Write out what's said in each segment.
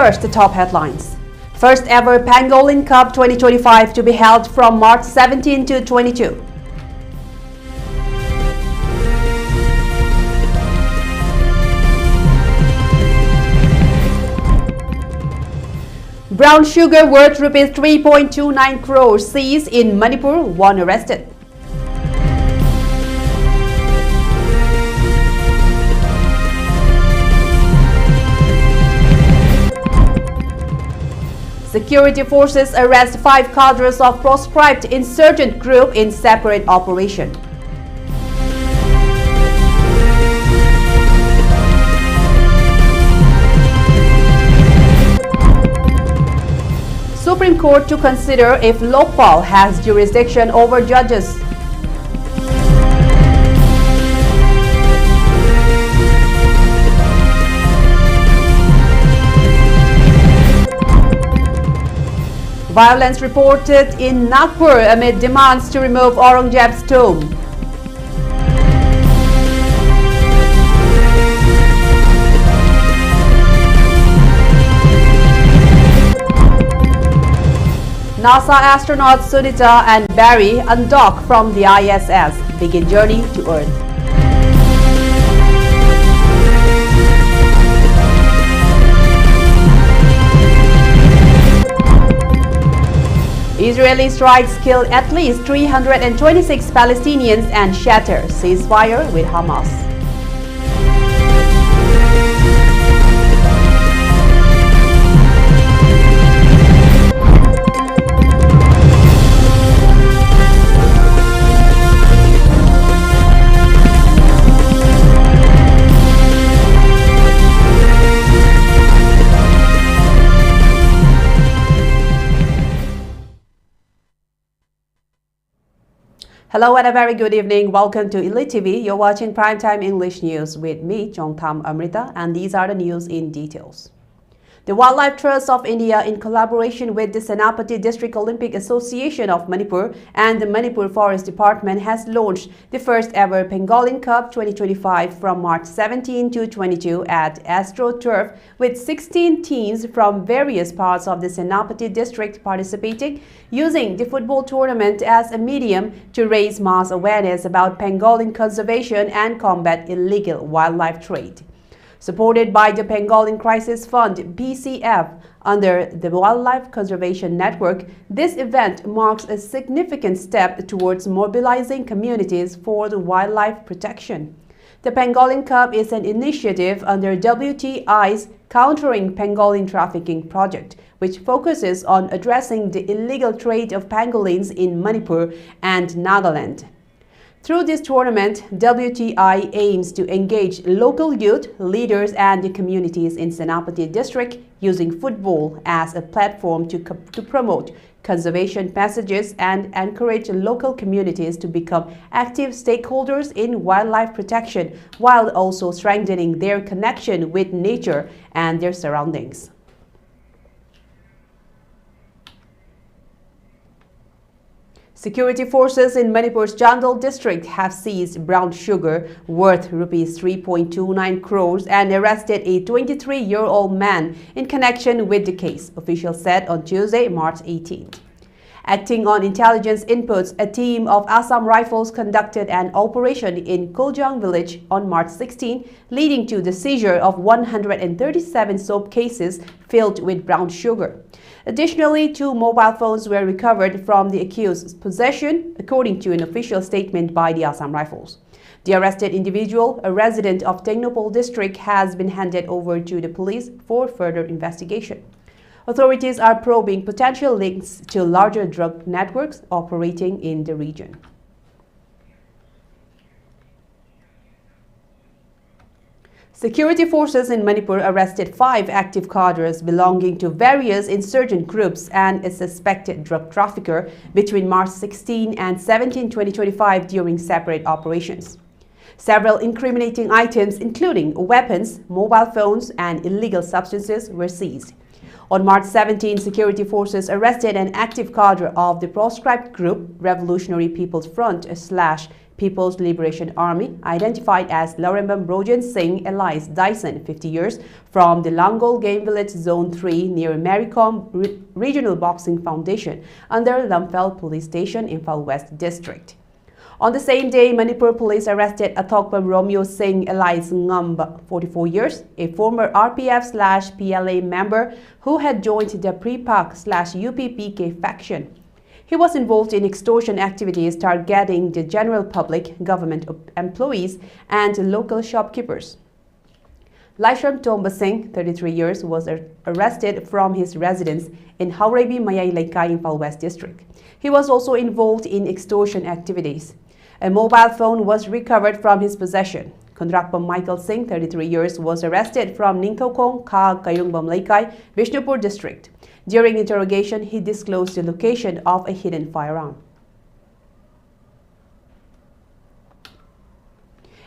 first, the top headlines. First ever Pangolin Cup 2025 to be held from March 17 to 22. Brown sugar worth rupees 3.29 crores seized in Manipur, one arrested. Security forces arrest 5 cadres of proscribed insurgent group in separate operation. Supreme Court to consider if Lokpal has jurisdiction over judges. Violence reported in Nagpur amid demands to remove Aurangzeb's tomb. NASA astronauts Sunita and Barry undock from the ISS, begin journey to Earth. Israeli strikes killed at least 326 Palestinians and shatter ceasefire with Hamas. Hello and a very good evening. Welcome to ELITETV. You're watching Primetime English News with me, Chongtham, Amrita, and these are the news in details. The Wildlife Trust of India, in collaboration with the Senapati District Olympic Association of Manipur and the Manipur Forest Department, has launched the first ever Pangolin Cup 2025 from March 17 to 22 at AstroTurf, with 16 teams from various parts of the Senapati district participating, using the football tournament as a medium to raise mass awareness about pangolin conservation and combat illegal wildlife trade. Supported by the Pangolin Crisis Fund (PCF) under the Wildlife Conservation Network, this event marks a significant step towards mobilizing communities for the wildlife protection. The Pangolin Cup is an initiative under WTI's Countering Pangolin Trafficking project, which focuses on addressing the illegal trade of pangolins in Manipur and Nagaland. Through this tournament, WTI aims to engage local youth, leaders and the communities in Senapati district, using football as a platform to promote conservation messages and encourage local communities to become active stakeholders in wildlife protection, while also strengthening their connection with nature and their surroundings. Security forces in Manipur's Chandol district have seized brown sugar worth rupees 3.29 crores and arrested a 23-year-old man in connection with the case, officials said on Tuesday, March 18th. Acting on intelligence inputs, a team of Assam Rifles conducted an operation in Kuljang village on March 16, leading to the seizure of 137 soap cases filled with brown sugar. Additionally, 2 mobile phones were recovered from the accused's possession, according to an official statement by the Assam Rifles. The arrested individual, a resident of Technopole district, has been handed over to the police for further investigation. Authorities are probing potential links to larger drug networks operating in the region. Security forces in Manipur arrested 5 active cadres belonging to various insurgent groups and a suspected drug trafficker between March 16 and 17, 2025 during separate operations. Several incriminating items, including weapons, mobile phones, and illegal substances, were seized. On March 17, security forces arrested an active cadre of the proscribed group Revolutionary People's Front / People's Liberation Army, identified as Laurembam Brojan Singh Elias Dyson, 50 years, from the Langol Game Village Zone 3 near Maricom Regional Boxing Foundation under Lampel Police Station, Imphal West District. On the same day, Manipur police arrested Athokpam Romeo Singh Elias Ngamba, 44 years, a former RPF/PLA member who had joined the Pre-Pak/UPPK faction. He was involved in extortion activities targeting the general public, government employees, and local shopkeepers. Laishram Tomba Singh, 33 years, was arrested from his residence in Haurebi Mayai Laikai, Imphal West District. He was also involved in extortion activities. A mobile phone was recovered from his possession. Kondrakpam Michael Singh, 33 years, was arrested from Ningthokong Ka Kayungbam Laikai, Bishnupur District. During interrogation, he disclosed the location of a hidden firearm.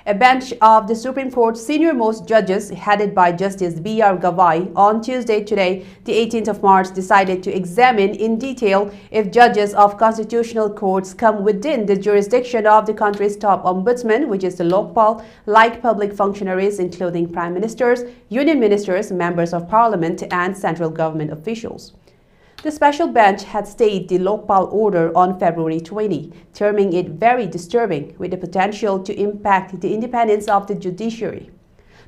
A bench of the Supreme Court senior-most judges, headed by Justice B.R. Gavai, on Tuesday today, the 18th of March, decided to examine in detail if judges of constitutional courts come within the jurisdiction of the country's top ombudsman, which is the Lokpal, like public functionaries including prime ministers, union ministers, members of parliament, and central government officials. The special bench had stayed the Lokpal order on February 20, terming it very disturbing, with the potential to impact the independence of the judiciary.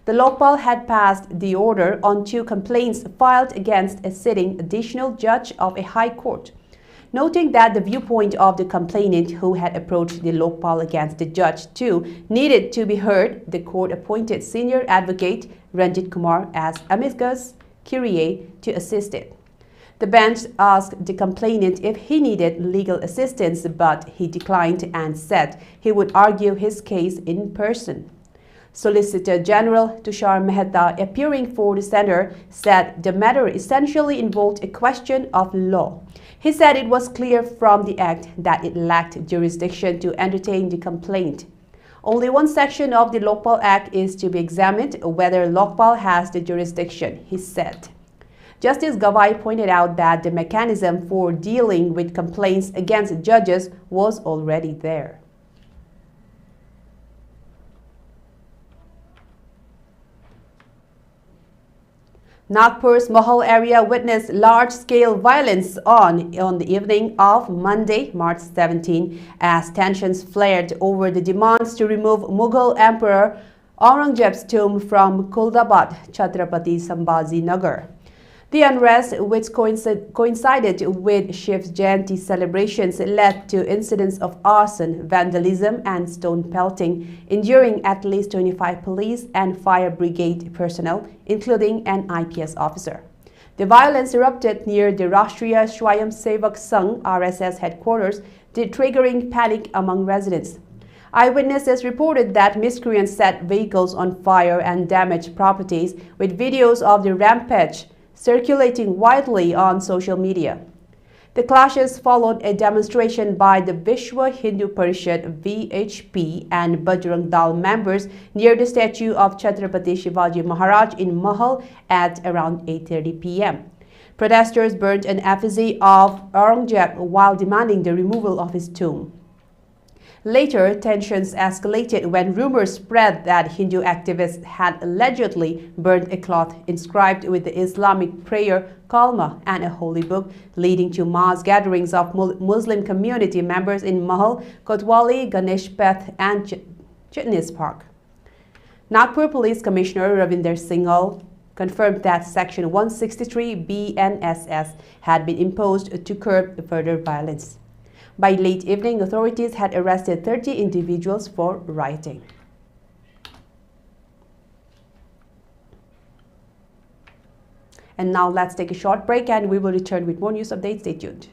The Lokpal had passed the order on 2 complaints filed against a sitting additional judge of a high court. Noting that the viewpoint of the complainant who had approached the Lokpal against the judge too needed to be heard, the court appointed senior advocate Ranjit Kumar as amicus curiae to assist it. The bench asked the complainant if he needed legal assistance, but he declined and said he would argue his case in person. Solicitor General Tushar Mehta, appearing for the center, said the matter essentially involved a question of law. He said it was clear from the act that it lacked jurisdiction to entertain the complaint. Only one section of the Lokpal Act is to be examined, whether Lokpal has the jurisdiction, he said. Justice Gavai pointed out that the mechanism for dealing with complaints against judges was already there. Nagpur's Mahal area witnessed large-scale violence on the evening of Monday, March 17, as tensions flared over the demands to remove Mughal Emperor Aurangzeb's tomb from Kuldabad, Chhatrapati Sambhaji Nagar. The unrest, which coincided with Shiv Jayanti celebrations, led to incidents of arson, vandalism, and stone pelting, injuring at least 25 police and fire brigade personnel, including an IPS officer. The violence erupted near the Rashtriya Swayam Sevak Sangh (RSS) headquarters, triggering panic among residents. Eyewitnesses reported that miscreants set vehicles on fire and damaged properties, with videos of the rampage circulating widely on social media. The clashes followed a demonstration by the Vishwa Hindu Parishad (VHP) and Bajrang Dal members near the statue of Chhatrapati Shivaji Maharaj in Mahal at around 8:30 p.m. Protesters burned an effigy of Aurangzeb while demanding the removal of his tomb. Later, tensions escalated when rumors spread that Hindu activists had allegedly burned a cloth inscribed with the Islamic prayer Kalma and a holy book, leading to mass gatherings of Muslim community members in Mahal, Kotwali, Ganeshpeth, and Chitnis Park. Nagpur Police Commissioner Ravinder Singhal confirmed that Section 163 BNSS had been imposed to curb further violence. By late evening, authorities had arrested 30 individuals for rioting. And now let's take a short break and we will return with more news updates. Stay tuned.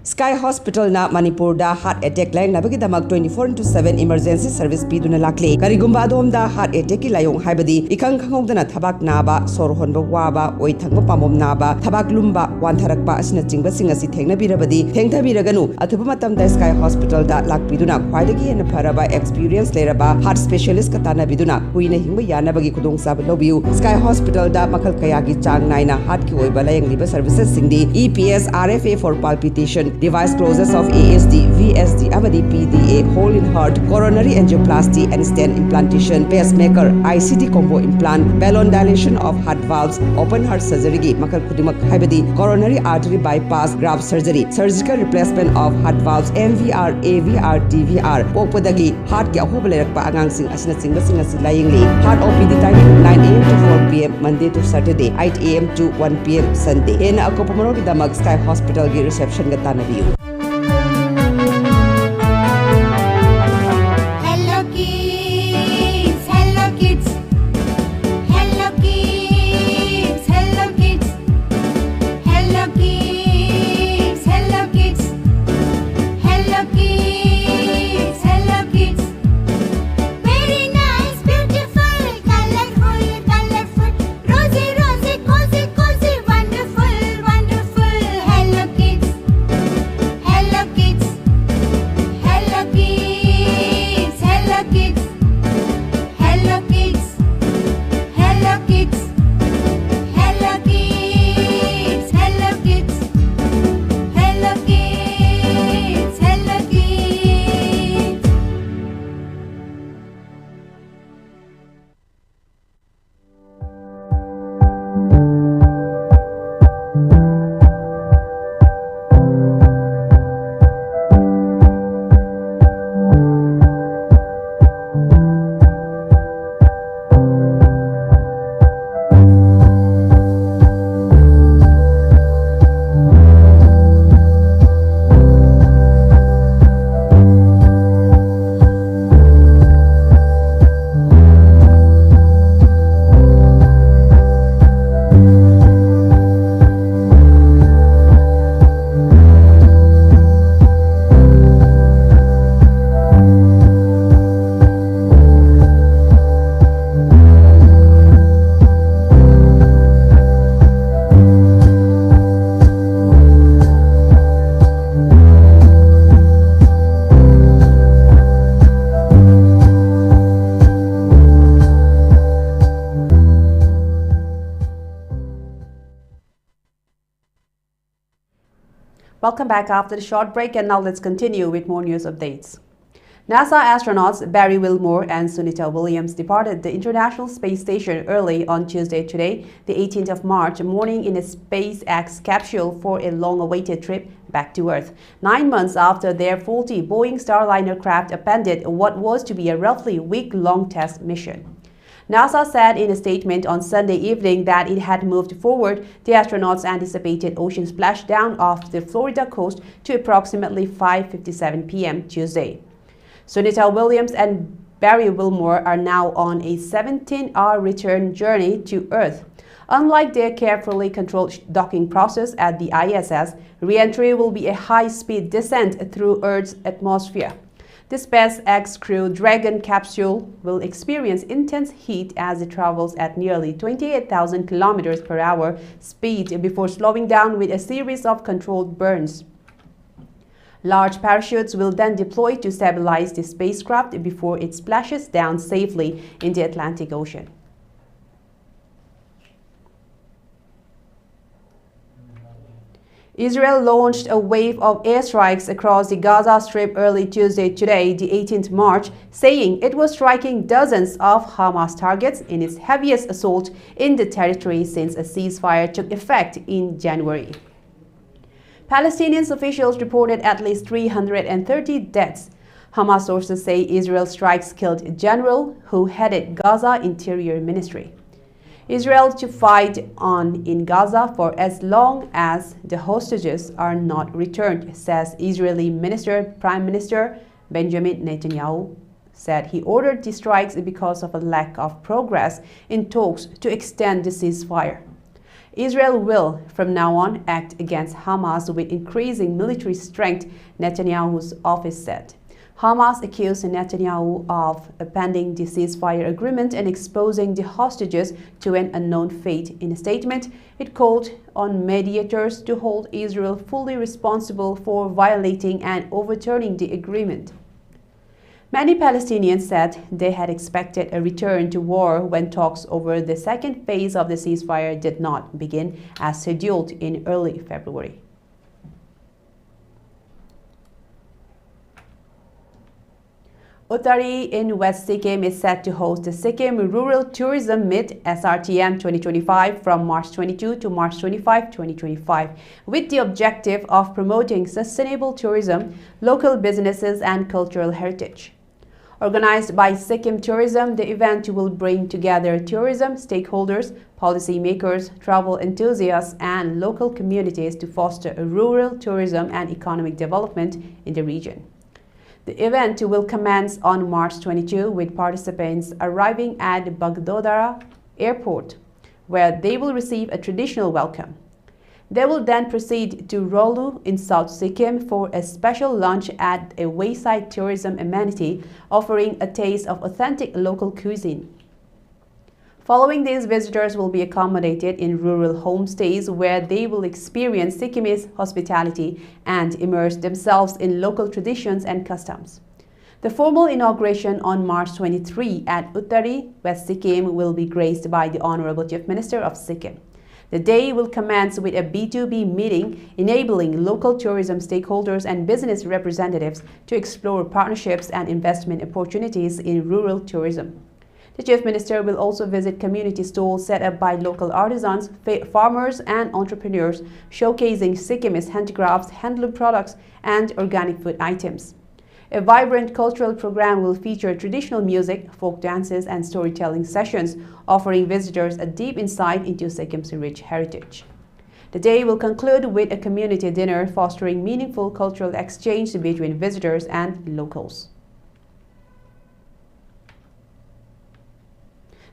Sky Hospital na Manipur da heart attack line nabagi damak 24/7 emergency service piduna lakle karigumba adom da heart attack ki layong haibadi ikang khangogdana thabak naba sor honba waba oi thangba pamom naba thabak lumba wantharakpa asina jingba singa si thengna birabadi thengtha biraganu athuba matam da Sky Hospital da lakpiduna khwaidagi hena pharaba experience leraba heart specialist katana biduna huina hingba yanabagi khudong sab lobiu Sky Hospital da makal kaya gi chang naina heart ki oiba layang liba services singdi EPS RFA for palpitation including device closures of ASD, VSD, amadi PDA, whole in heart, coronary angioplasty and stent implantation, pacemaker, ICD combo implant, balloon dilation of heart valves, open heart surgery gi makal khudimak haibadi coronary artery bypass graft surgery, surgical replacement of heart valves, MVR, AVR, DVR, pokpadagi heart ki ahoba lerakpa angang sing asina chingba sing asi layingli. Heart OPD timing 9 AM to 4 PM Monday to Saturday, 8 AM to 1 PM Sunday. Hena akopamaro ki damak Sky Hospital gi reception ga tanabiu. Welcome back after the short break, and now let's continue with more news updates. NASA astronauts Barry Wilmore and Sunita Williams departed the International Space Station early on Tuesday today, the 18th of March morning in a SpaceX capsule for a long-awaited trip back to Earth, 9 months after their faulty Boeing Starliner craft abandoned what was to be a roughly week-long test mission. NASA said in a statement on Sunday evening that it had moved forward the astronauts' anticipated ocean splashdown off the Florida coast to approximately 5:57 p.m. Tuesday. Sunita Williams and Barry Wilmore are now on a 17-hour return journey to Earth. Unlike their carefully controlled docking process at the ISS, re-entry will be a high-speed descent through Earth's atmosphere. The SpaceX Crew Dragon capsule will experience intense heat as it travels at nearly 28,000 kilometers per hour speed before slowing down with a series of controlled burns. Large parachutes will then deploy to stabilize the spacecraft before it splashes down safely in the Atlantic Ocean. Israel launched a wave of airstrikes across the Gaza Strip early Tuesday today, the 18th March, saying it was striking dozens of Hamas targets in its heaviest assault in the territory since a ceasefire took effect in January. Palestinian officials reported at least 330 deaths. Hamas sources say Israel strikes killed a general who headed Gaza Interior Ministry. Israel to fight on in Gaza for as long as the hostages are not returned, says Israeli Prime Minister Benjamin Netanyahu said he ordered the strikes because of a lack of progress in talks to extend the ceasefire. Israel will, from now on, act against Hamas with increasing military strength, Netanyahu's office said. Hamas accused Netanyahu of appending the ceasefire agreement and exposing the hostages to an unknown fate. In a statement, it called on mediators to hold Israel fully responsible for violating and overturning the agreement. Many Palestinians said they had expected a return to war when talks over the second phase of the ceasefire did not begin as scheduled in early February. Uttari in West Sikkim is set to host the Sikkim Rural Tourism Meet SRTM 2025 from March 22 to March 25, 2025, with the objective of promoting sustainable tourism, local businesses and cultural heritage. Organized by Sikkim Tourism, the event will bring together tourism stakeholders, policymakers, travel enthusiasts, and local communities to foster rural tourism and economic development in the region. The event will commence on March 22 with participants arriving at Bagdodara Airport, where they will receive a traditional welcome. They will then proceed to Rolu in South Sikkim for a special lunch at a wayside tourism amenity offering a taste of authentic local cuisine. Following these, visitors will be accommodated in rural homestays where they will experience Sikkimese hospitality and immerse themselves in local traditions and customs. The formal inauguration on March 23 at Uttari, West Sikkim, will be graced by the Honorable Chief Minister of Sikkim. The day will commence with a B2B meeting enabling local tourism stakeholders and business representatives to explore partnerships and investment opportunities in rural tourism. The Chief Minister will also visit community stalls set up by local artisans, farmers and entrepreneurs, showcasing Sikkimese handicrafts, handloom products and organic food items. A vibrant cultural program will feature traditional music, folk dances and storytelling sessions, offering visitors a deep insight into Sikkim's rich heritage. The day will conclude with a community dinner fostering meaningful cultural exchange between visitors and locals.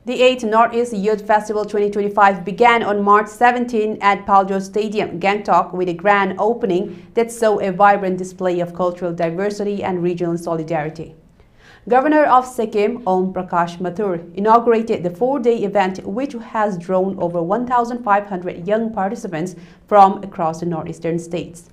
The 8th Northeast Youth Festival 2025 began on March 17 at Paljo Stadium, Gangtok, with a grand opening that saw a vibrant display of cultural diversity and regional solidarity. Governor of Sikkim, Om Prakash Mathur, inaugurated the 4-day event, which has drawn over 1,500 young participants from across the northeastern states.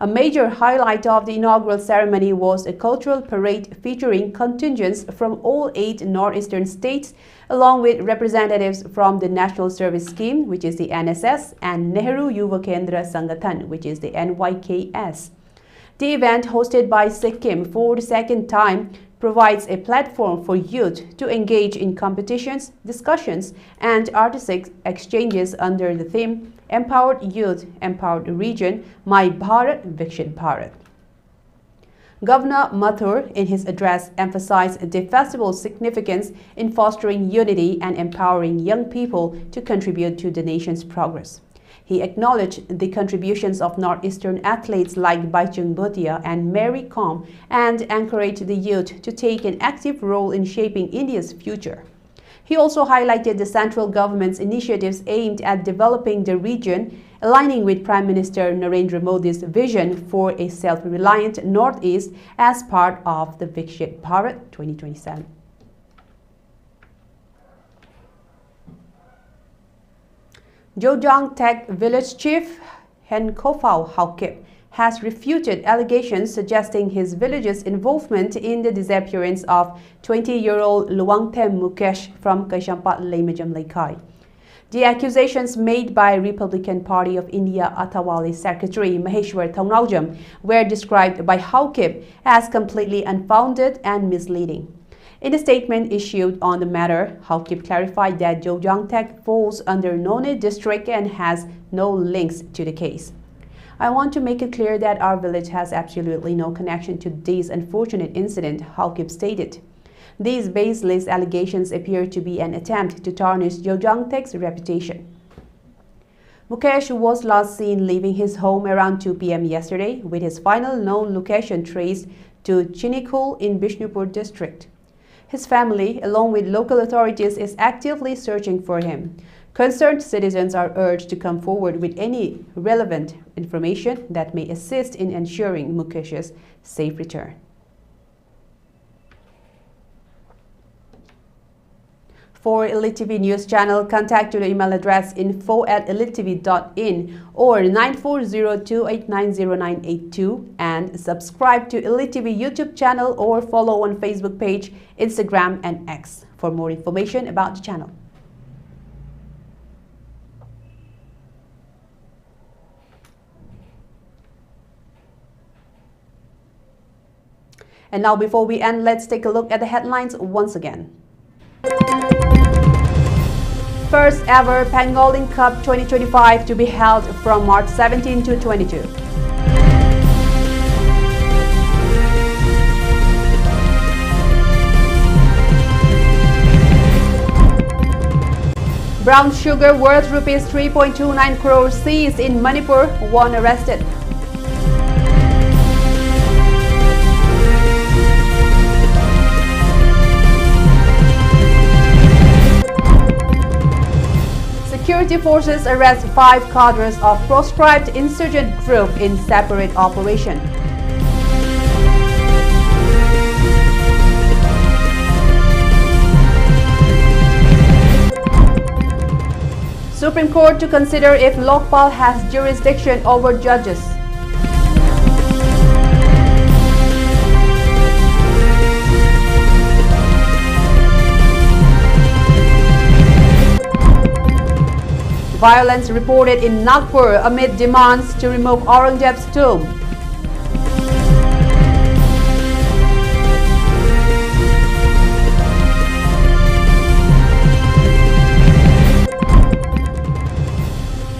A major highlight of the inaugural ceremony was a cultural parade featuring contingents from all 8 northeastern states, along with representatives from the National Service Scheme, which is the NSS, and Nehru Yuva Kendra Sangathan, which is the NYKS. The event, hosted by Sikkim for the second time, provides a platform for youth to engage in competitions, discussions, and artistic exchanges under the theme Empowered Youth, Empowered Region, My Bharat, Vikshit Bharat. Governor Mathur, in his address, emphasized the festival's significance in fostering unity and empowering young people to contribute to the nation's progress. He acknowledged the contributions of northeastern athletes like Baichung Bhutia and Mary Kom and encouraged the youth to take an active role in shaping India's future. He also highlighted the central government's initiatives aimed at developing the region, aligning with Prime Minister Narendra Modi's vision for a self-reliant Northeast as part of the Vikshit Bharat 2027. Jojang Tech Village Chief Henkofau Haukip has refuted allegations suggesting his village's involvement in the disappearance of 20-year-old Luangthem Mukesh from Kaishampat Leimajam Laikai. The accusations made by Republican Party of India Athawali Secretary Maheshwar Thaunawjam were described by Haukip as completely unfounded and misleading. In a statement issued on the matter, Haukip clarified that Jojangtek falls under None district and has no links to the case. I want to make it clear that our village has absolutely no connection to this unfortunate incident, Haukip stated. These baseless allegations appear to be an attempt to tarnish Jojangtek's reputation. Mukesh was last seen leaving his home around 2 p.m. yesterday, with his final known location traced to Chinikul in Bishnupur district. His family, along with local authorities, is actively searching for him. Concerned citizens are urged to come forward with any relevant information that may assist in ensuring Mukesh's safe return. For ELITETV News Channel, contact to the email address info@elitetv.in or 9402890982 and subscribe to ELITETV YouTube channel or follow on Facebook page, Instagram and X for more information about the channel. And now before we end, let's take a look at the headlines once again. First ever Pangolin Cup 2025 to be held from March 17 to 22. Brown sugar worth rupees 3.29 crores seized in Manipur, one arrested. Security forces arrest 5 cadres of proscribed insurgent group in separate operation. Supreme Court to consider if Lokpal has jurisdiction over judges. Violence reported in Nagpur amid demands to remove Aurangzeb's tomb.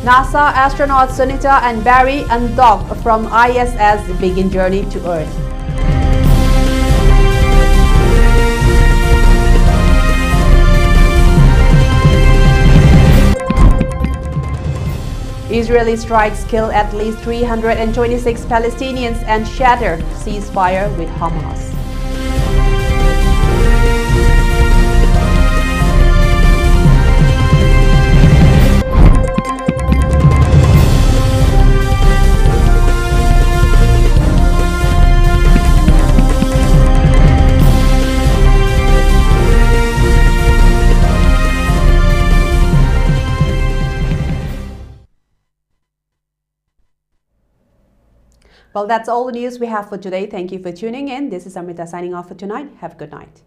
NASA astronauts Sunita and Barry undock from ISS begin journey to Earth. Israeli strikes kill at least 326 Palestinians and shatter ceasefire with Hamas. Well, that's all the news we have for today. Thank you for tuning in. This is Amrita signing off for tonight. Have a good night.